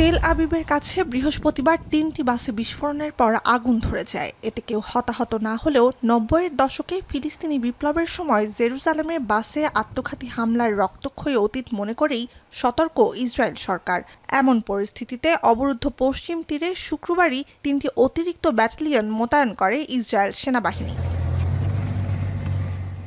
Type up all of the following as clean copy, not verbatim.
তেল আবিবের কাছে বৃহস্পতিবার ৩টি বাসে বিস্ফোরণের পর আগুন ধরে যায়। এতে কেউ হতাহত না হলেও ৯০-এর দশকে ফিলিস্তিনি বিপ্লবের সময় জেরুজালেমে বাসে আত্মঘাতী হামলার রক্তক্ষয়ী অতীত মনে করেই সতর্ক ইসরায়েল সরকার। এমন পরিস্থিতিতে অবরুদ্ধ পশ্চিম তীরে শুক্রবারই ৩টি অতিরিক্ত ব্যাটালিয়ন মোতায়েন করে ইসরায়েল সেনাবাহিনী।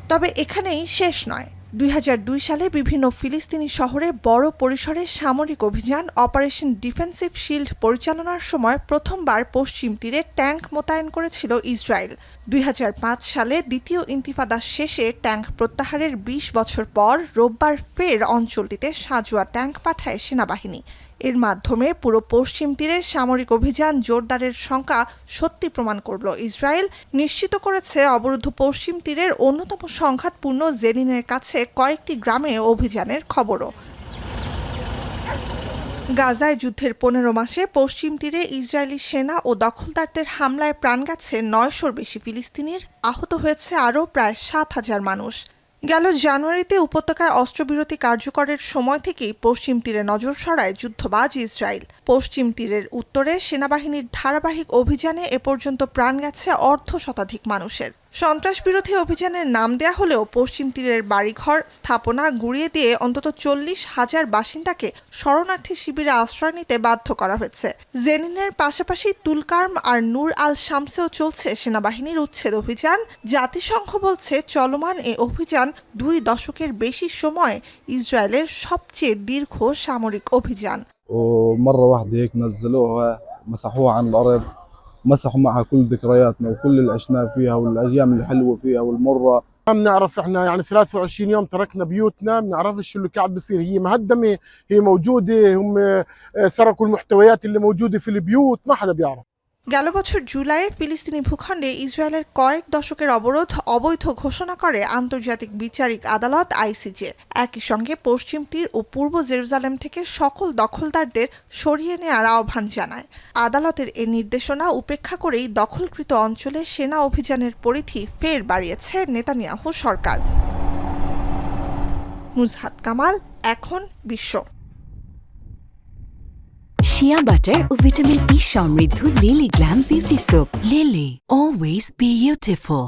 তবে এখানেই শেষ নয়। ২০০২ সালে বিভিন্ন ফিলিস্তিনি শহরে বড় পরিসরে সামরিক অভিযান অপারেশন ডিফেন্সিভ শিল্ড পরিচালনার সময় প্রথমবার পশ্চিম তীরে ট্যাঙ্ক মোতায়েন করেছিল ইসরায়েল। ২০০৫ সালে দ্বিতীয় ইন্তিফাদা শেষে ট্যাঙ্ক প্রত্যাহারের ২০ বছর পর রোববার ফের অঞ্চলটিতে সাঁজোয়া ট্যাঙ্ক পাঠায় সেনাবাহিনী। এর মাধ্যমে পুরো পশ্চিম তীরে সামরিক অভিযান জোরদারের শঙ্কা সত্যি প্রমাণ করল ইসরায়েল। নিশ্চিত করেছে অবরুদ্ধ পশ্চিম তীরের অন্যতম সংঘাতপূর্ণ জেনিনের কাছে কয়েকটি গ্রামে অভিযানের খবরও। গাজায় যুদ্ধের ১৫ মাসে পশ্চিম তীরে ইসরায়েলি সেনা ও দখলদারদের হামলায় প্রাণ গেছে ৯০০-র বেশি ফিলিস্তিনির, আহত হয়েছে আরও প্রায় ৭,০০০ মানুষ। গেল জানুয়ারিতে উপত্যকায় অস্ত্রবিরতি কার্যকরের সময় থেকেই পশ্চিম তীরে নজর সরায় যুদ্ধবাজ ইসরায়েল। পশ্চিম তীরের উত্তরে সেনাবাহিনীর ধারাবাহিক অভিযানে এ পর্যন্ত প্রাণ গেছে অর্ধশতাধিক মানুষের। সন্ত্রাসবিরোধী অভিযানের নাম দেয়া হলেও পশ্চিম তীরের বাড়িঘর স্থাপনা গুঁড়িয়ে দিয়ে অন্তত ৪০,০০০ বাসিন্দাকে শরণার্থী শিবিরে আশ্রয় নিতে বাধ্য করা হয়েছে। জেনিনের পাশাপাশি তুলকার্ম আর নূর আল শামসেও চলছে সেনাবাহিনীর উচ্ছেদ অভিযান। জাতিসংঘ বলছে চলমান এ অভিযান ২ দশকের বেশি সময় ইসরায়েলের সবচেয়ে দীর্ঘ সামরিক অভিযান। ومرة واحدة هيك نزلوها مسحوها عن الأرض، مسحوا معها كل ذكرياتنا وكل اللي عشناه فيها والأيام الحلوة فيها والمرة. ما بنعرف احنا يعني 23 يوم تركنا بيوتنا، ما بنعرفش شو اللي قاعد بيصير. هي مهدمة، هي موجودة، هم سرقوا المحتويات اللي موجودة في البيوت، ما حدا بيعرف. গেল বছর জুলাইয়ে ফিলিস্তিনি ভূখণ্ডে ইসরায়েলের কয়েক দশকের অবরোধ অবৈধ ঘোষণা করে আন্তর্জাতিক বিচারিক আদালত আইসিজে। একই সঙ্গে পশ্চিম তীর ও পূর্ব জেরুজালেম থেকে সকল দখলদারদের সরিয়ে নেওয়ার আহ্বান জানায়। আদালতের এ নির্দেশনা উপেক্ষা করেই দখলকৃত অঞ্চলে সেনা অভিযানের পরিধি ফের বাড়িয়েছে নেতানিয়াহু সরকার। নুজহাত কামাল, এখন বিশ্ব। শিয়া বাটার ও ভিটামিন ই সমৃদ্ধ lily glam beauty soap. Lily, always beautiful.